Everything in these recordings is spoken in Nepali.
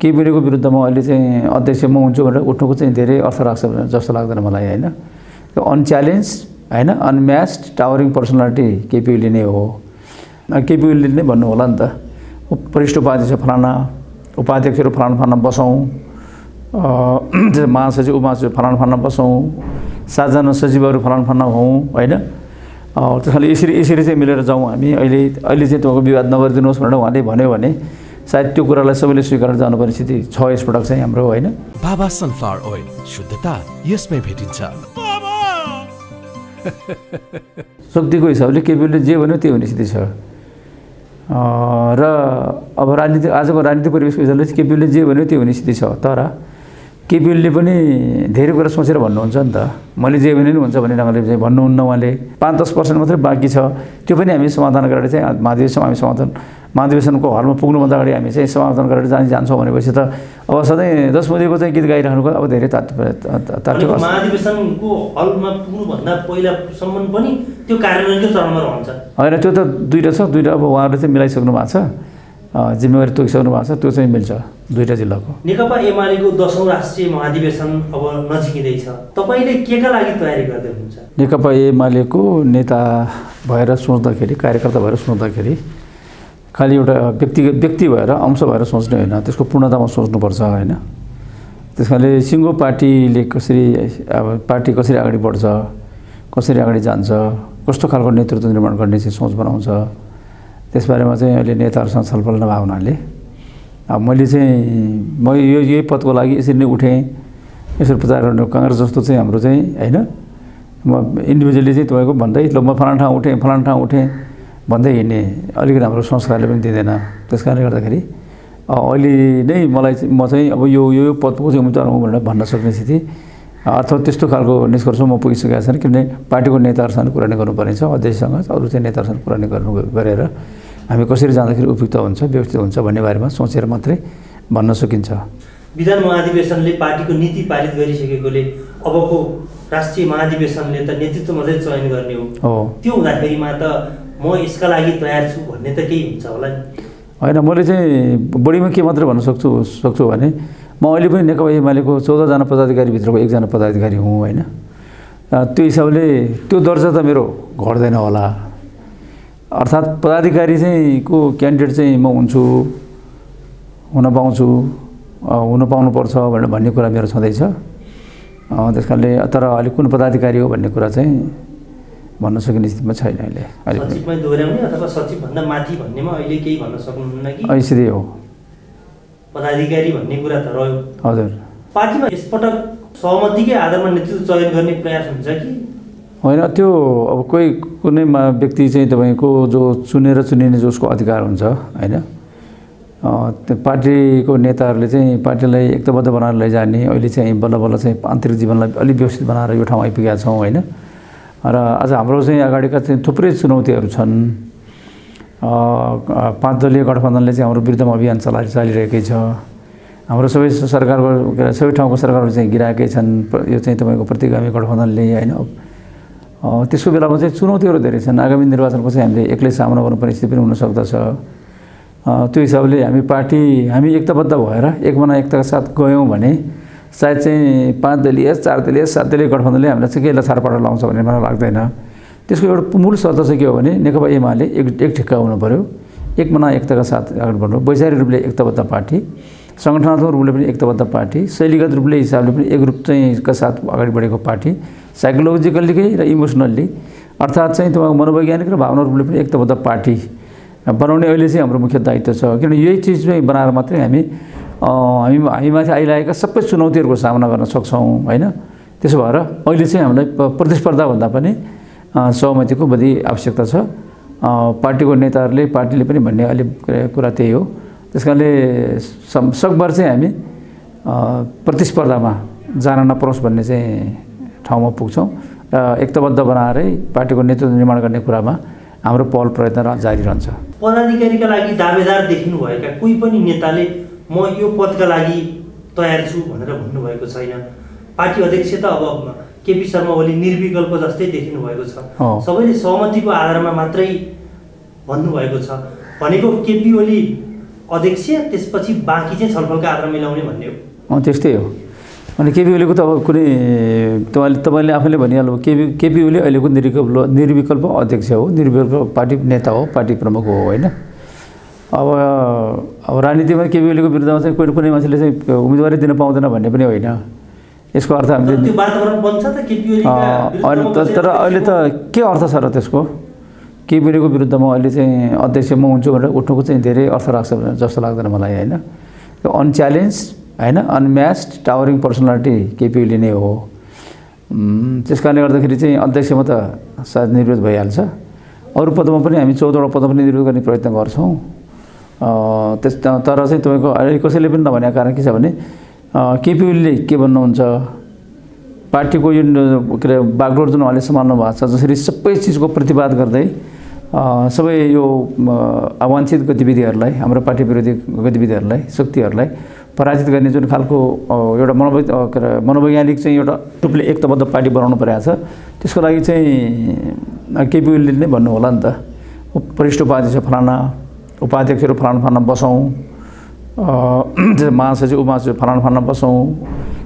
केपीको विरुद्धमा अहिले चाहिँ अध्यक्ष म हुन्छु भनेर उठ्नुको चाहिँ धेरै अर्थ राख्छ जस्तो लाग्दैन मलाई होइन। त्यो अनच्यालेन्ज होइन, अनम्याच्ड टावरिङ पर्सनालिटी केपी ओली नै हो। केपी ओलीले नै भन्नु होला नि त, वरिष्ठ उपाध्यक्ष फलाना, उपाध्यक्षहरू फलाना बसौँ, महासचिव उपमहासचिव फलाना बसौँ, 7 जना सचिवहरू फलाना हौँ होइन। त्यसले यसरी चाहिँ मिलेर जाउँ हामी, अहिले चाहिँ तपाईँको विवाद नगरिदिनुहोस् भनेर उहाँले भन्यो भने सायद त्यो कुरालाई सबैले स्वीकार जानुपर्ने स्थिति छ यसपटक चाहिँ हाम्रो होइन। बाबा सनफ्लावर ओइल, शुद्धता यसमै भेटिन्छ। शक्तिको हिसाबले केपीले जे भन्यो त्यो हुने स्थिति छ र अब राजनीति आजको राजनीतिक परिवेशको हिसाबले केपीले जे भन्यो त्यो हुने स्थिति छ। तर केपीले पनि धेरै कुरा सोचेर भन्नुहुन्छ नि त, मैले जे भने नि हुन्छ भन्ने ढङ्गले चाहिँ भन्नुहुन्न। उहाँले 5-10% मात्रै बाँकी छ, त्यो पनि हामी समाधान गरेर चाहिँ महाधिवेशनको हलमा पुग्नुभन्दा अगाडि हामी चाहिँ समाधान गरेर जान्छौँ भनेपछि त अब सधैँ 10 मुदेको चाहिँ गीत गाइराख्नुको अब धेरै तात्विक महाधिवेशनको हलमा पुग्नुभन्दा पहिलासम्म पनि त्यो कार्यान्वयनकै चरणमा रहन्छ होइन। त्यो त दुईवटा छ, दुईवटा अब उहाँहरूले चाहिँ मिलाइसक्नु भएको छ, जिम्मेवारी तोकिसक्नु भएको छ, त्यो चाहिँ मिल्छ दुईवटा जिल्लाको। नेकपा एमालेको 10औं राष्ट्रिय महाधिवेशन अब नजिकिँदैछ, तपाईँले केका लागि तयारी गर्दै हुनुहुन्छ? नेकपा एमालेको नेता भएर सोच्दाखेरि, कार्यकर्ता भएर सोच्दाखेरि खालि एउटा व्यक्ति भएर अंश भएर सोच्ने होइन, त्यसको पूर्णतामा सोच्नुपर्छ होइन। त्यसकारणले सिङ्गो पार्टीले कसरी अब पार्टी कसरी अगाडि बढ्छ, कसरी अगाडि जान्छ, कस्तो खालको नेतृत्व निर्माण गर्ने चाहिँ सोच बनाउँछ, त्यसबारेमा चाहिँ अहिले नेताहरूसँग छलफल नभएको हुनाले अब मैले चाहिँ म यही पदको लागि यसरी नै उठेँ, यसरी प्रचार गर्ने। काङ्ग्रेस जस्तो चाहिँ हाम्रो चाहिँ होइन, म इन्डिभिजुअली चाहिँ तपाईँको भन्दै ल म फलाना ठाउँ उठेँ भन्दै हिँड्ने अलिकति हाम्रो संस्कारले पनि दिँदैन। त्यस कारणले गर्दाखेरि अहिले नै मलाई म चाहिँ अब यो पदको चाहिँ उम्मेदवार हुँ भनेर भन्न सक्ने स्थिति अथवा त्यस्तो खालको निष्कर्षमा म पुगिसकेको छैन। किनभने पार्टीको नेताहरूसँग कुरा नै गर्नुपर्ने छ, अध्यक्षसँग अरू चाहिँ नेताहरूसँग कुरा नै गरेर हामी कसरी जाँदाखेरि उपयुक्त हुन्छ, व्यवस्थित हुन्छ भन्ने बारेमा सोचेर मात्रै भन्न सकिन्छ। विधान महाधिवेशनले पार्टीको नीति पारित गरिसकेकोले अबको राष्ट्रिय महाधिवेशनले त नेतृत्व मात्रै चयन गर्ने हो, त्यो हुँदाखेरिमा त म यसका लागि तयार छु भन्ने त केही हुन्छ होला नि? होइन, मैले चाहिँ बढीमा के मात्रै भन्न सक्छु भने म अहिले पनि नेकपा एमालेको 14 जना पदाधिकारीभित्रको 1 जना पदाधिकारी हुँ होइन। त्यो हिसाबले त्यो दर्जा त मेरो घट्दैन होला, अर्थात् पदाधिकारी चाहिँ को क्यान्डिडेट चाहिँ म हुन्छु, हुन पाउनुपर्छ भनेर भन्ने कुरा मेरो छँदैछ। त्यस कारणले तर अहिले कुन पदाधिकारी हो भन्ने कुरा चाहिँ भन्न सकिने स्थितिमा छैन अहिले। सचिवमै दोहोऱ्याउने अथवा सचिवभन्दा माथि भन्नेमा अहिले केही भन्न सक्नुहुन्न कि? यसरी हो, पदाधिकारी भन्ने कुरा त रह्यो। हजुर, पार्टीमा यसपटक सहमतिकै आधारमा नेतृत्व चयन गर्ने प्रयास हुन्छ कि होइन? त्यो अब कुनै व्यक्ति चाहिँ तपाईँको जो चुनिने जसको अधिकार हुन्छ होइन, त्यो पार्टीको नेताहरूले चाहिँ पार्टीलाई एकताबद्ध बनाएर लैजाने, अहिले चाहिँ बल्ल चाहिँ आन्तरिक जीवनलाई अलिक व्यवस्थित बनाएर यो ठाउँ आइपुगेका छौँ होइन। र आज हाम्रो चाहिँ अगाडिका चाहिँ थुप्रै चुनौतीहरू छन्। 5 दलीय गठबन्धनले चाहिँ हाम्रो विरुद्धमा अभियान चालिरहेकै छ। हाम्रो सबै ठाउँको सरकारहरू चाहिँ गिराएकै छन् यो चाहिँ तपाईँको प्रतिगामी गठबन्धनले होइन। त्यसको बेलामा चाहिँ चुनौतीहरू धेरै छन्। आगामी निर्वाचनको चाहिँ हामीले एक्लै सामना गर्नुपर्ने स्थिति पनि हुनसक्दछ। त्यो हिसाबले हामी एकताबद्ध भएर एकताका साथ गयौँ भने सायद चाहिँ 5 दलीय 4 दलीय 7 दलीय गठबन्धनले हामीलाई चाहिँ केही लछारपाटा लाउँछ भन्ने मलाई लाग्दैन। त्यसको एउटा मूल शर्त चाहिँ के हो भने नेकपा एमाले एक ठिक्का हुनु पऱ्यो, एकताका साथ अगाडि बढ्नु। वैचारिक रूपले एकताबद्ध पार्टी, सङ्गठनात्मक रूपले पनि एकताबद्ध पार्टी, शैलीगत रूपले हिसाबले पनि एकरूप चाहिँ का साथ अगाडि बढेको पार्टी, साइकोलोजिकल्ली र इमोसनल्ली अर्थात् चाहिँ तपाईँको मनोवैज्ञानिक र भावना रूपले पनि एकताबद्ध पार्टी बनाउने अहिले चाहिँ हाम्रो मुख्य दायित्व छ। किनभने यही चिज चाहिँ बनाएर मात्रै हामीमाथि आइरहेका सबै चुनौतीहरूको सामना गर्न सक्छौँ होइन। त्यसो भएर अहिले चाहिँ हामीलाई प्रतिस्पर्धाभन्दा पनि सहमतिको बढी आवश्यकता छ। पार्टीको नेताहरूले पार्टीले पनि भन्ने अहिले कुरा त्यही हो। त्यस कारणले सकभर चाहिँ हामी प्रतिस्पर्धामा जान नपरोस् भन्ने चाहिँ ठाउँमा पुग्छौँ र एकताबद्ध बनाएरै पार्टीको नेतृत्व निर्माण गर्ने कुरामा हाम्रो पहल प्रयत्न जारी रहन्छ। पदाधिकारीका लागि दावेदार देखिनुभएका कोही पनि नेताले म यो पदका लागि तयार छु भनेर भन्नुभएको छैन। पार्टी अध्यक्ष त अब केपी शर्मा ओली निर्विकल्प जस्तै देखिनु भएको छ। सबैले सहमतिको आधारमा मात्रै भन्नुभएको छ। भनेको केपी ओली अध्यक्ष त्यसपछि बाँकी चाहिँ छलफलका आधारमा मिलाउने भन्ने हो। त्यस्तै हो। अनि केपी ओलीको त अब कुनै तपाईँले आफैले भनिहाल्नु केपी ओली अहिलेको निर्विकल्प अध्यक्ष हो, निर्विकल्प पार्टी नेता हो, पार्टी प्रमुख हो होइन। अब राजनीतिमा केपी ओलीको विरुद्धमा चाहिँ कुनै मान्छेले चाहिँ उम्मेदवारी दिन पाउँदैन भन्ने पनि होइन। यसको अर्थ हामीले त्यो वातावरण बन्छ त केपी ओलीका तर अहिले त के अर्थ छ र त्यसको? केपी ओलीको विरुद्धमा अहिले चाहिँ अध्यक्ष म हुन्छु भनेर उठ्नुको चाहिँ धेरै अर्थ राख्छ जस्तो लाग्दैन मलाई होइन। त्यो अनच्यालेन्ज होइन, अनम्याच्ड टावरिङ पर्सनालिटी केपी ओली नै हो। त्यस कारणले गर्दाखेरि चाहिँ अध्यक्षमा त सायद निर्विरोध भइहाल्छ। अरू पदमा पनि हामी 14वटा पदमा पनि निर्विरोध गर्ने प्रयत्न गर्छौँ। तर चाहिँ तपाईँको अहिले कसैले पनि नभनेको कारण के छ भने केपी ओलीले के भन्नुहुन्छ, पार्टीको यो के अरे बागडोर जुन उहाँले सम्हाल्नु भएको छ, जसरी सबै चिजको प्रतिवाद गर्दै सबै यो अवाञ्छित गतिविधिहरूलाई, हाम्रो पार्टी विरोधी गतिविधिहरूलाई, शक्तिहरूलाई पराजित गर्ने जुन खालको एउटा मनोवैज्ञानिक चाहिँ एउटा रूपले एकताबद्ध पार्टी बनाउनु परेको छ, त्यसको लागि चाहिँ केपी ओलीले नै भन्नु होला नि त। वरिष्ठ उपाध्यक्ष फलाना, उपाध्यक्षहरू फलाना बसौँ, महासचिव उपमहासचिव फलाना बसौँ,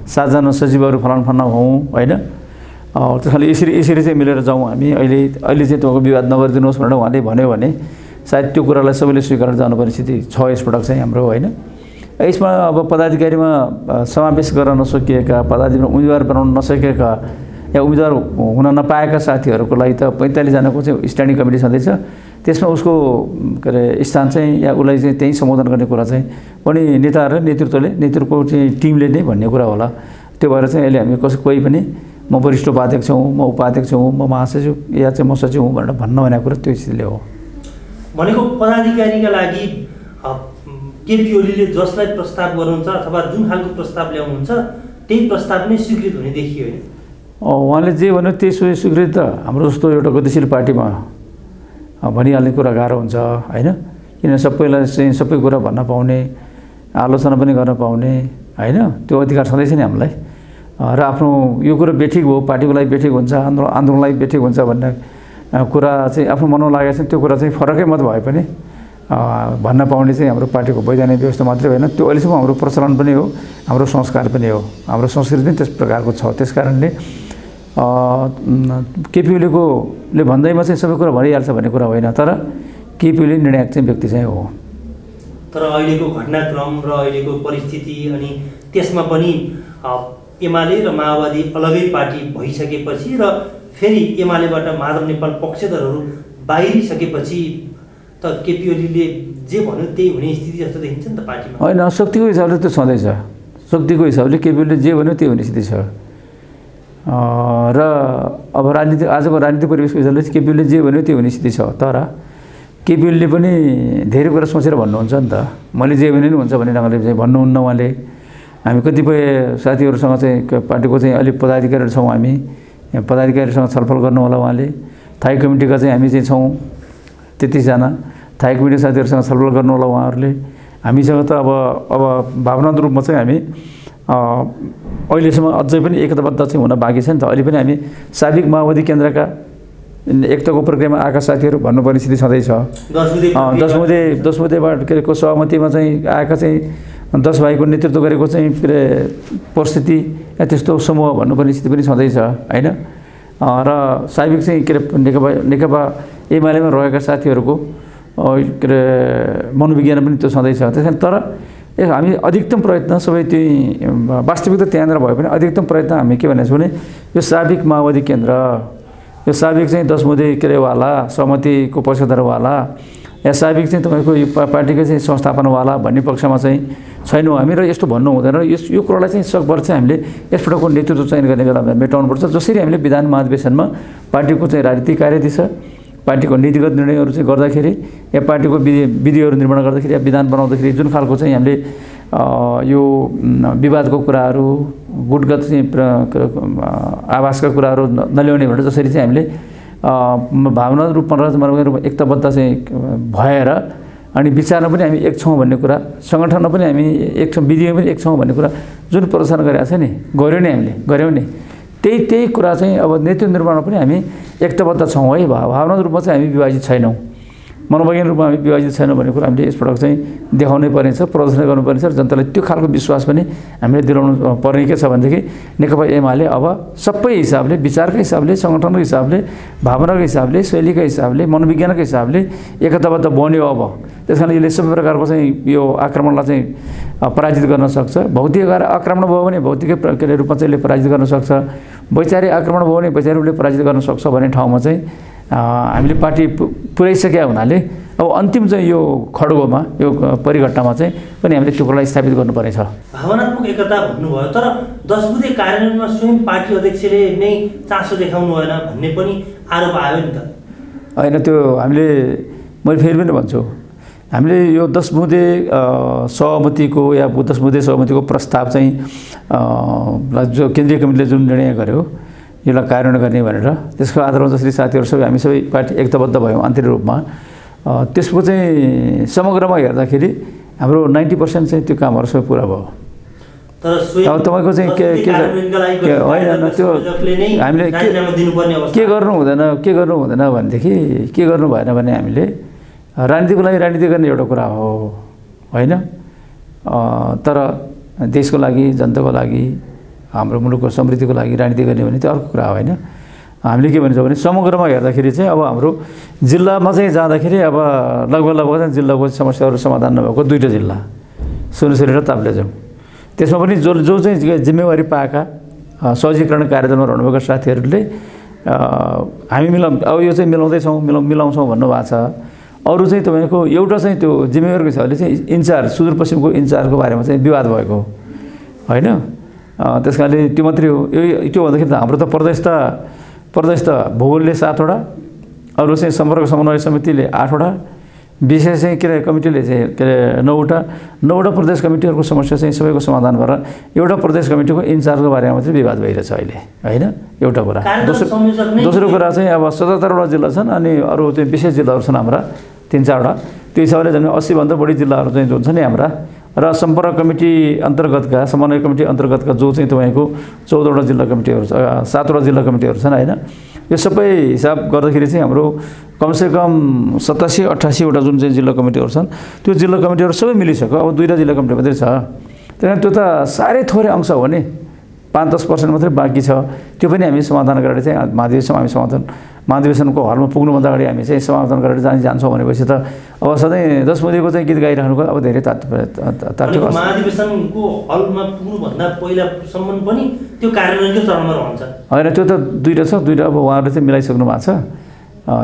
7 जना सचिवहरू फलाना हौँ होइन। त्यसले यसरी चाहिँ मिलेर जाउँ हामी। अहिले चाहिँ तपाईँको विवाद नगरिदिनुहोस् भनेर उहाँले भन्यो भने सायद त्यो कुरालाई सबैले स्वीकार जानुपर्ने स्थिति छ यसपटक चाहिँ हाम्रो होइन। यसमा अब पदाधिकारीमा समावेश गर्न नसकिएका, पदाधिकारी उम्मेदवार बनाउन नसकेका या उम्मेदवार हुन नपाएका साथीहरूको लागि त 45 जनाको चाहिँ स्ट्यान्डिङ कमिटी छँदैछ। त्यसमा उसको के अरे स्थान चाहिँ या उसलाई चाहिँ त्यहीँ सम्बोधन गर्ने कुरा चाहिँ पनि नेताहरू नेतृत्वको चाहिँ टिमले नै भन्ने कुरा होला। त्यो भएर चाहिँ अहिले हामी कोही पनि म वरिष्ठ उपाध्यक्ष हुँ, म उपाध्यक्ष हुँ, म महासचिव या चाहिँ म सचिव हुँ भनेर भन्न भनेको कुरा त्यो स्थितिले हो। भनेको पदाधिकारीका लागि केपी ओलीले जसलाई प्रस्ताव गर्नुहुन्छ अथवा जुन खालको प्रस्ताव ल्याउनुहुन्छ त्यही प्रस्ताव नै स्वीकृत हुने देखियो होइन। उहाँले जे भन्यो त्यही स्वीकृत त हाम्रो जस्तो एउटा गतिशील पार्टीमा भनिहाल्ने कुरा गाह्रो हुन्छ होइन। किन सबैलाई चाहिँ सबै कुरा भन्न पाउने, आलोचना पनि गर्न पाउने होइन, त्यो अधिकार छँदैछ नि हामीलाई। र आफ्नो यो कुरा बेठिक हो, पार्टीको लागि बेठिक हुन्छ, आन्दोलनलाई बेठिक हुन्छ भन्ने कुरा चाहिँ आफ्नो मनमा लागेको छ। त्यो कुरा चाहिँ फरकै मत भए पनि भन्न पाउने चाहिँ हाम्रो पार्टीको वैधानिक व्यवस्था मात्रै होइन, त्यो अहिलेसम्म हाम्रो प्रचलन पनि हो, हाम्रो संस्कार पनि हो, हाम्रो संस्कृति पनि त्यस प्रकारको छ। त्यस कारणले केपी ओलीले भन्दैमा चाहिँ सबै कुरा भनिहाल्छ भन्ने कुरा होइन, तर केपी ओली निर्णायक चाहिँ व्यक्ति चाहिँ हो। तर अहिलेको घटनाक्रम र अहिलेको परिस्थिति अनि त्यसमा पनि एमाले र माओवादी अलगै पार्टी भइसकेपछि र फेरि एमालेबाट माधव नेपाल पक्षधरहरू बाहिरिसकेपछि त केपी ओलीले जे भन्यो त्यही हुने स्थिति जस्तो देखिन्छ नि त पार्टीमा। होइन, शक्तिको हिसाबले त्यो छँदैछ। शक्तिको हिसाबले केपी ओलीले जे भन्यो त्यही हुने स्थिति छ। र अब आजको राजनीतिक परिवेशको हिसाबले केपी ओलीले जे भन्यो त्यही हुने स्थिति छ। तर केपी ओलीले पनि धेरै कुरा सोचेर भन्नुहुन्छ नि त। मैले जे भने नि हुन्छ भन्ने ढङ्गले चाहिँ भन्नुहुन्न उहाँले। हामी कतिपय साथीहरूसँग चाहिँ पार्टीको चाहिँ अलिक पदाधिकारीहरू छौँ, हामी पदाधिकारीसँग छलफल गर्नु होला उहाँले। थाई कमिटीका चाहिँ हामी चाहिँ छौँ 33 जना, थाई कमिटी साथीहरूसँग छलफल गर्नु होला उहाँहरूले। हामीसँग त अब भावनात्मक रूपमा चाहिँ हामी अहिलेसम्म अझै पनि एकताबद्ध चाहिँ हुन बाँकी छ नि त। अहिले पनि हामी साबिक माओवादी केन्द्रका एकताको प्रक्रियामा आएका साथीहरू भन्नुपर्ने स्थिति छँदैछ। 10 मुदेबाट के अरे को सहमतिमा चाहिँ आएका चाहिँ 10 भाइको नेतृत्व गरेको चाहिँ के अरे परिस्थिति या त्यस्तो समूह भन्नुपर्ने स्थिति पनि छँदैछ होइन। र साबिक चाहिँ के अरे नेकपा एमालेमा रहेका साथीहरूको के अरे मनोविज्ञान पनि त्यो छँदैछ। त्यस कारण तर हामी अधिकतम प्रयत्न सबै त्यही वास्तविकता त्यहाँनिर भए पनि अधिकतम प्रयत्न हामी के भनेको छौँ भने यो साबिक माओवादी केन्द्र, यो साबिक चाहिँ 10 मुदे के अरेवाला सहमतिको पक्षधरवाला या साबिक चाहिँ तपाईँको यो पार्टीकै चाहिँ संस्थापनवाला भन्ने पक्षमा चाहिँ छैनौँ हामी। र यस्तो भन्नु हुँदैन। यो कुरालाई चाहिँ सकभर चाहिँ हामीले यसपटकको नेतृत्व चयन गर्ने बेला मेटाउनुपर्छ। जसरी हामीले विधान महाधिवेशनमा पार्टीको चाहिँ राजनीतिक कार्यदिशा, पार्टीको नीतिगत निर्णयहरू चाहिँ गर्दाखेरि या पार्टीको विधिहरू निर्माण गर्दाखेरि या विधान बनाउँदाखेरि जुन खालको चाहिँ हामीले यो विवादको कुराहरू, गुटगत चाहिँ आवासका कुराहरू नल्याउने भनेर जसरी चाहिँ हामीले भावनात्मक रूपमा एकताबद्ध चाहिँ भएर अनि विचारमा पनि हामी एक छौँ भन्ने कुरा, सङ्गठनमा पनि हामी एक छौँ, विधिमा पनि एक छौँ भन्ने कुरा जुन प्रदर्शन गरेको छ नि, गऱ्यौँ नि त्यही कुरा चाहिँ अब नेतृत्व निर्माणमा पनि हामी एकताबद्ध छौँ है। भावनात्मक रूपमा चाहिँ हामी विभाजित छैनौँ। मनोवैज्ञानिक रूपमा हामी विभाजित छैन भन्ने कुरा हामीले यसपटक चाहिँ देखाउनै पर्ने छ, प्रदर्शन गर्नुपर्ने छ र जनतालाई त्यो खालको विश्वास पनि हामीले दिलाउनु पर्ने के छ भनेदेखि नेकपा एमाले अब सबै हिसाबले, विचारकै हिसाबले, सङ्गठनको हिसाबले, भावनाको हिसाबले, शैलीको हिसाबले, मनोविज्ञानको हिसाबले एकताबद्ध बन्यो अब। त्यस कारण यसले सबै प्रकारको चाहिँ यो आक्रमणलाई चाहिँ पराजित गर्न सक्छ। भौतिक आक्रमण भयो भने भौतिक रूपमा चाहिँ यसले पराजित गर्न सक्छ, वैचारिक आक्रमण भयो भने वैचारिक रूपले पराजित गर्न सक्छ भन्ने ठाउँमा चाहिँ हामीले पार्टी पुर्याइसकेका हुनाले अब अन्तिम चाहिँ यो खड्गोमा, यो परिघटनामा चाहिँ पनि हामीले त्यो कुरालाई स्थापित गर्नुपर्ने छ। भावनात्मक एकता भन्नुभयो, तर 10 बुँदे कार्यान्वयनमा स्वयं पार्टी अध्यक्षले नै चासो देखाउनु भएन भन्ने पनि आरोप आयो नि त। होइन, त्यो हामीले, मैले फेरि पनि भन्छु, हामीले यो 10 बुँदे सहमतिको या 10 बुँदे सहमतिको प्रस्ताव चाहिँ जो केन्द्रीय कमिटीले जुन निर्णय गर्यो यसलाई कार्यान्वयन गर्ने भनेर, त्यसको आधारमा जसरी साथीहरू सबै हामी सबै पार्टी एकताबद्ध भयौँ आन्तरिक रूपमा, त्यसको चाहिँ समग्रमा हेर्दाखेरि हाम्रो 90% चाहिँ त्यो कामहरू सबै पुरा भयो। अब तपाईँको चाहिँ होइन, त्यो हामीले के गर्नु हुँदैन भनेदेखि के गर्नु भएन भने हामीले राजनीतिको लागि राजनीति गर्ने एउटा कुरा हो होइन, तर देशको लागि, जनताको लागि, हाम्रो मुलुकको समृद्धिको लागि राजनीति गर्ने भने त्यो अर्को कुरा हो होइन। हामीले के भन्छौँ भने समग्रमा हेर्दाखेरि चाहिँ अब हाम्रो जिल्लामा चाहिँ जाँदाखेरि अब लगभग जिल्लाको समस्याहरू समाधान नभएको 2टा जिल्ला, सुनसरी र ताप्लेजुङ। त्यसमा पनि जो चाहिँ जिम्मेवारी पाएका सहजीकरण कार्यदलमा रहनुभएका साथीहरूले हामी अब यो चाहिँ मिलाउँछौँ भन्नुभएको छ। अरू चाहिँ तपाईँको एउटा चाहिँ त्यो जिम्मेवारीको हिसाबले चाहिँ इन्चार्ज, सुदूरपश्चिमको इन्चार्जको बारेमा चाहिँ विवाद भएको होइन। त्यस कारणले त्यो मात्रै हो। त्यो भन्दाखेरि त हाम्रो त प्रदेश त भूगोलले 7वटा, अरू चाहिँ सम्पर्क समन्वय समितिले 8वटा, विशेष चाहिँ के अरे कमिटीले चाहिँ के अरे 9वटा प्रदेश कमिटीहरूको समस्या चाहिँ सबैको समाधान भएर एउटा प्रदेश कमिटीको इन्चार्जको बारेमा मात्रै विवाद भइरहेछ अहिले होइन, एउटा कुरा। दोस्रो कुरा चाहिँ अब 77वटा जिल्ला छन् अनि अरू चाहिँ विशेष जिल्लाहरू छन् हाम्रा 3-4वटा। त्यो हिसाबले झन् 80भन्दा बढी जिल्लाहरू चाहिँ जुन छ नि हाम्रा, र सम्पर्क कमिटी अन्तर्गतका, समन्वय कमिटी अन्तर्गतका जो चाहिँ तपाईँको 14वटा जिल्ला कमिटीहरू छ, 7वटा जिल्ला कमिटीहरू छन् होइन। यो सबै हिसाब गर्दाखेरि चाहिँ हाम्रो कमसेकम 87-88वटा जुन चाहिँ जिल्ला कमिटीहरू छन् त्यो जिल्ला कमिटीहरू सबै मिलिसक्यो। अब 2टा जिल्ला कमिटी मात्रै छ। त्यही कारण त्यो त साह्रै थोरै अंश हो नि, 5-10% मात्रै बाँकी छ। त्यो पनि हामी समाधान गरेर चाहिँ महाधिवेशनको हलमा पुग्नुभन्दा अगाडि हामी चाहिँ समाधान गरेर जान्छौँ भनेपछि त अब सधैँ 10 बुँदेको चाहिँ गीत गाइराख्नुको अब धेरै तात्विक महाधिवेशनको हलमा पुग्नुभन्दा पहिलासम्म पनि त्यो कार्यान्वयनकै चरणमा रहन्छ होइन। त्यो त 2टा छ, 2टा अब उहाँहरूले चाहिँ मिलाइसक्नु भएको छ,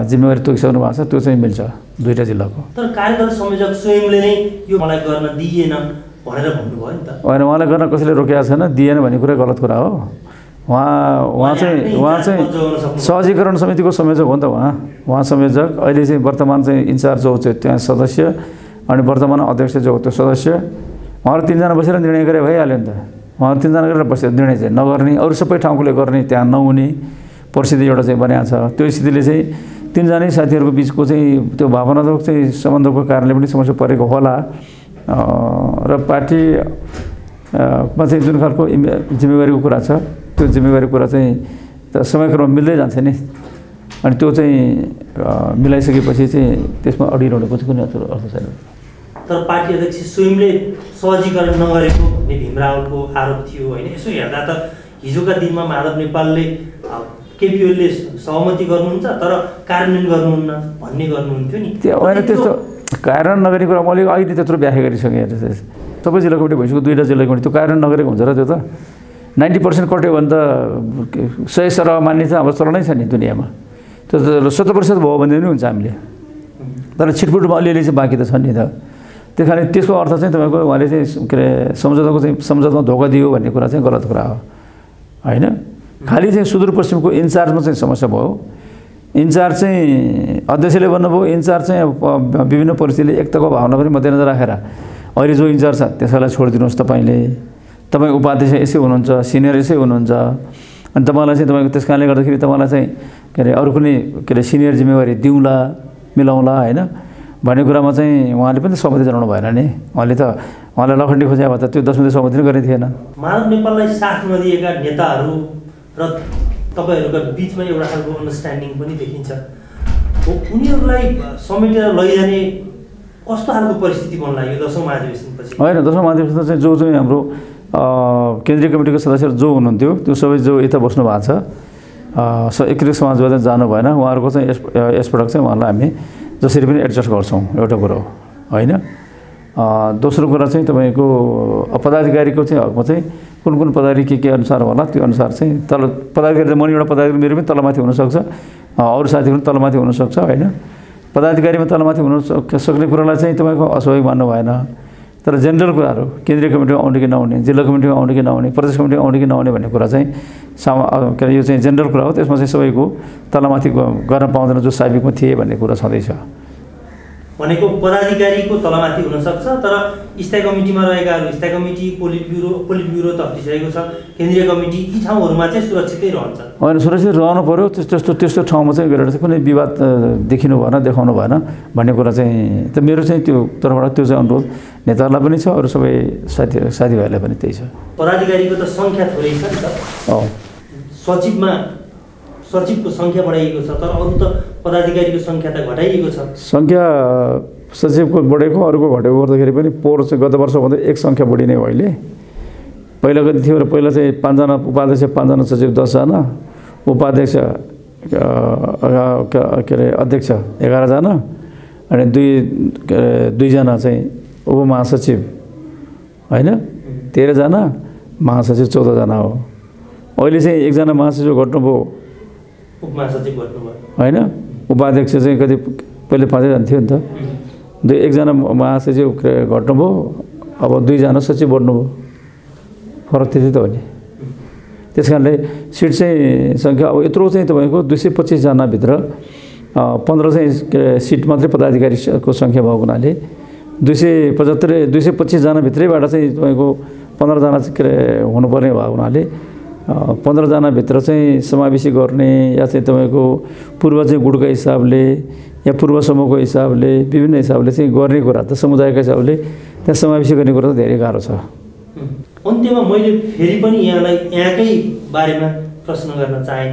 जिम्मेवारी तोकिसक्नु भएको छ, त्यो चाहिँ मिल्छ 2टा जिल्लाको। तर कार्यदल संयोजक स्वयंले नै यो मलाई गर्न दिएन भनेर भन्नुभयो नि त। होइन, उहाँलाई गर्न कसैले रोकेको छैन, दिएन भन्ने कुरा गलत कुरा हो। उहाँ चाहिँ सहजीकरण समितिको संयोजक हो नि त। उहाँ संयोजक, अहिले चाहिँ वर्तमान चाहिँ इन्चार्ज जो चाहिँ त्यहाँ सदस्य अनि वर्तमान अध्यक्ष जो त्यो सदस्य, उहाँहरू 3जना बसेर निर्णय गरे भइहाल्यो नि त। उहाँहरू 3जना गरेर बसेर निर्णय चाहिँ नगर्ने, अरू सबै ठाउँकोले गर्ने, त्यहाँ नहुने परिस्थिति एउटा चाहिँ बनाएको छ। त्यो स्थितिले चाहिँ 3जना साथीहरूको बिचको चाहिँ त्यो भावनात्मक चाहिँ सम्बन्धको कारणले पनि समस्या परेको होला र पार्टीमा चाहिँ जुन खालको जिम्मेवारीको कुरा छ त्यो जिम्मेवारी कुरा चाहिँ त समयक्रममा मिल्दै जान्छ नि। अनि त्यो चाहिँ मिलाइसकेपछि चाहिँ त्यसमा अडिरहनुको चाहिँ कुनै अर्थ छैन। तर पार्टी अध्यक्ष स्वयंले सहजीकरण नगरेको भन्ने भीम रावलको आरोप थियो होइन। यसो हेर्दा त हिजोका दिनमा माधव नेपालले केपी ओलीले सहमति गर्नुहुन्छ तर कार्यान्वयन गर्नुहुन्न भन्ने गर्नुहुन्थ्यो नि। त्यो होइन, त्यस्तो कार्यान्वयन नगरेको कुरा मैले अहिले त्यत्रो व्याख्या गरिसकेँ। सबै जिल्ला कमिटी भइसक्यो, 2टा जिल्ला कमिटी, त्यो कार्यान्वयन नगरेको हुन्छ र त्यो त 90% कट्यो भने त 100 मान्ने चाहिँ अब चलनै छ नि दुनियाँमा। त्यो त 100% भयो भने पनि हुन्छ हामीले, तर छिटफुटमा अलिअलि चाहिँ बाँकी त छ नि त। त्यस कारण त्यसको अर्थ चाहिँ तपाईँको उहाँले चाहिँ के अरे सम्झौतामा धोका दियो भन्ने कुरा चाहिँ गलत कुरा हो होइन। खालि चाहिँ सुदूरपश्चिमको इन्चार्जमा चाहिँ समस्या भयो। इन्चार्ज चाहिँ अध्यक्षले भन्नुभयो, इन्चार्ज चाहिँ विभिन्न परिस्थितिले एकताको भावना पनि मध्यनजर राखेर अहिले जो इन्चार्ज छ त्यसैलाई छोडिदिनुहोस्, तपाईँ उपाध्यक्ष यसै हुनुहुन्छ, सिनियर यसै हुनुहुन्छ, अनि तपाईँलाई चाहिँ तपाईँको त्यस कारणले गर्दाखेरि तपाईँलाई चाहिँ के अरे अरू कुनै के अरे सिनियर जिम्मेवारी दिउँला मिलाउँला होइन भन्ने कुरामा चाहिँ उहाँले पनि सहमति जनाउनु भएन नि। उहाँले लखण्डी खोजे भए त त्यो 10 बुँदे सहमति नै गर्ने थिएन। माधव नेपाललाई साथ नदिएका नेताहरू र तपाईँहरूका बिचमा एउटा खालको अन्डरस्ट्यान्डिङ पनि देखिन्छ। हो उनीहरूलाई समेटेर लैजाने कस्तो खालको परिस्थिति बन्ला यो 10औं महाधिवेशनपछि? होइन, 10औं महाधिवेशन चाहिँ जो चाहिँ हाम्रो केन्द्रीय कमिटीको सदस्यहरू जो हुनुहुन्थ्यो त्यो सबै जो यता बस्नु भएको छ एकीकृत समाजवादी जानु भएन, उहाँहरूको चाहिँ यसपटक चाहिँ उहाँलाई हामी जसरी पनि एडजस्ट गर्छौँ, एउटा कुरो होइन। दोस्रो कुरा चाहिँ तपाईँको पदाधिकारीको चाहिँ हकमा चाहिँ कुन कुन पदाधिकारी के अनुसार होला त्यो अनुसार चाहिँ तल पदाधिकारी त म एउटा पदाधिकारी मेरो पनि तलमाथि हुनसक्छ, अरू साथीहरू पनि तलमाथि हुनसक्छ होइन। पदाधिकारीमा तलमाथि हुन सक्ने कुरालाई चाहिँ तपाईँको अस्वाभाविक मान्नु भएन। तर जेनरल कुराहरू केन्द्रीय कमिटीमा आउने कि नआउने, जिल्ला कमिटीमा आउने कि नआउने, प्रदेश कमिटीमा आउने कि नआउने भन्ने कुरा चाहिँ के अरे यो चाहिँ जेनरल कुरा हो। त्यसमा चाहिँ सबैको तलमाथि गर्न पाउँदैन जो साबिकमा थिए भन्ने कुरा छँदैछ। भनेको पदाधिकारीको तलमाथि हुनसक्छ, तर स्थायी कमिटीमा रहेकाहरू स्थायी कमिटी पोलिट ब्युरो त हटिसकेको छ, केन्द्रीय कमिटी यी ठाउँहरूमा चाहिँ सुरक्षितै रहन्छ। होइन, सुरक्षित रहनु पऱ्यो। त्यस्तो ठाउँमा चाहिँ गएर चाहिँ कुनै विवाद देखिनु भएन, देखाउनु भएन भन्ने कुरा चाहिँ त मेरो चाहिँ त्यो तर्फबाट त्यो चाहिँ अनुरोध नेताहरूलाई पनि छ, अरू सबै साथीभाइहरूलाई पनि त्यही छ। पदाधिकारीको त सङ्ख्या थोरै छ नि त, सचिवको सङ्ख्या बढाइएको छ, तर अरू त पदाधिकारीको सङ्ख्या त घटाइएको छ। सङ्ख्या सचिवको बढेको अरूको घटेको गर्दाखेरि पनि पोहोर चाहिँ गत वर्षभन्दा एक सङ्ख्या बढी नै हो। अहिले पहिला कति थियो र पहिला चाहिँ 5 जना उपाध्यक्ष, 5 जना सचिव, 10 जना उपाध्यक्ष, के अरे अध्यक्ष 11 जना अनि 2 जना चाहिँ उपमहासचिव होइन, 13 जना, महासचिव 14 जना हो। अहिले चाहिँ 1 जना महासचिव घट्नुभयो, उपमहासचिव घट्नुभयो होइन। उपाध्यक्ष चाहिँ कति पहिले 5 जना थियो नि त, 1 जना महासचिव घट्नुभयो, अब 2 जना सचिव बढ्नुभयो, फरक त्यति त हो नि। त्यस कारणले सिट चाहिँ सङ्ख्या अब यत्रो चाहिँ तपाईँको 225 जनाभित्र 15 चाहिँ सिट मात्रै पदाधिकारीको सङ्ख्या भएको हुनाले 225 जनाभित्रैबाट चाहिँ तपाईँको 15 जना के अरे हुनुपर्ने भएको हुनाले 15 जनाभित्र चाहिँ समावेशी गर्ने या चाहिँ तपाईँको पूर्व चाहिँ गुटको हिसाबले या पूर्व समूहको हिसाबले विभिन्न हिसाबले चाहिँ गर्ने कुरा त समुदायको हिसाबले त्यहाँ समावेशी गर्ने कुरा त धेरै गाह्रो छ। अन्त्यमा मैले फेरि पनि यहाँलाई यहाँकै बारेमा प्रश्न गर्न चाहेँ।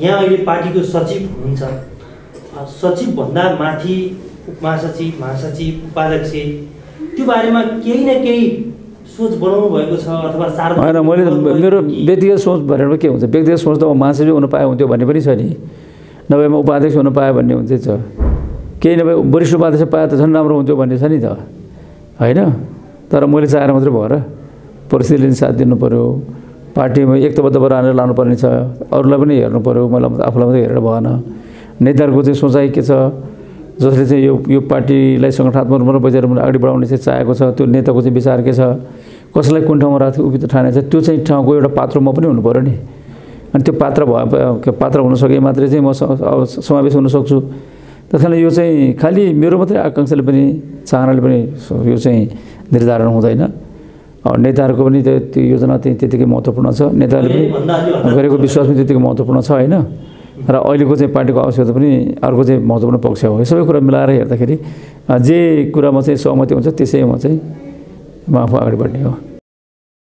यहाँ अहिले पार्टीको सचिव हुनुहुन्छ, सचिवभन्दा माथि उपमहासचिव, महासचिव, उपाध्यक्ष, त्यो बारेमा केही न केही सोच बनाउनु भएको छ अथवा होइन? मैले मेरो व्यक्तिगत सोच भनेर के हुन्छ, व्यक्तिगत सोच त महासचिव हुन पाए हुन्थ्यो भन्ने पनि छ नि, नभएमा उपाध्यक्ष हुन पायो भन्ने हुन्थ्यो छ, केही नभए वरिष्ठ उपाध्यक्ष पाए त झन् राम्रो हुन्थ्यो भन्ने छ नि त होइन। तर मैले चाहेर मात्रै भएर परिस्थितिले साथ दिनु पऱ्यो, पार्टीमा एकताबद्ध भएर हानेर लानुपर्ने छ, अरूलाई पनि हेर्नु पऱ्यो, मलाई आफूलाई मात्रै हेरेर भएन। नेताहरूको चाहिँ सोचाइ के छ, जसले चाहिँ यो पार्टीलाई सङ्गठनात्मक रूपमा बजार अगाडि बढाउने चाहिँ चाहेको छ, त्यो नेताको चाहिँ विचार के छ, कसैलाई कुन ठाउँमा राख्थ्यो उपयुक्त ठाने छ, त्यो चाहिँ ठाउँको एउटा पात्र म पनि हुनु पऱ्यो नि। अनि त्यो पात्र हुन सके मात्रै चाहिँ म समावेश हुन सक्छु। त्यस कारणले यो चाहिँ खालि मेरो मात्रै आकाङ्क्षाले पनि चाहनाले पनि यो चाहिँ निर्धारण हुँदैन। नेताहरूको पनि त्यो योजना चाहिँ त्यतिकै महत्त्वपूर्ण छ, नेताहरूले पनि गरेको विश्वास पनि त्यतिकै महत्त्वपूर्ण छ होइन। र अहिलेको चाहिँ पार्टीको आवश्यकता पनि अर्को चाहिँ महत्त्वपूर्ण पक्ष हो। यो सबै कुरा मिलाएर हेर्दाखेरि जे कुरामा चाहिँ सहमति हुन्छ त्यसैमा चाहिँ म आफू अगाडि बढ्ने हो।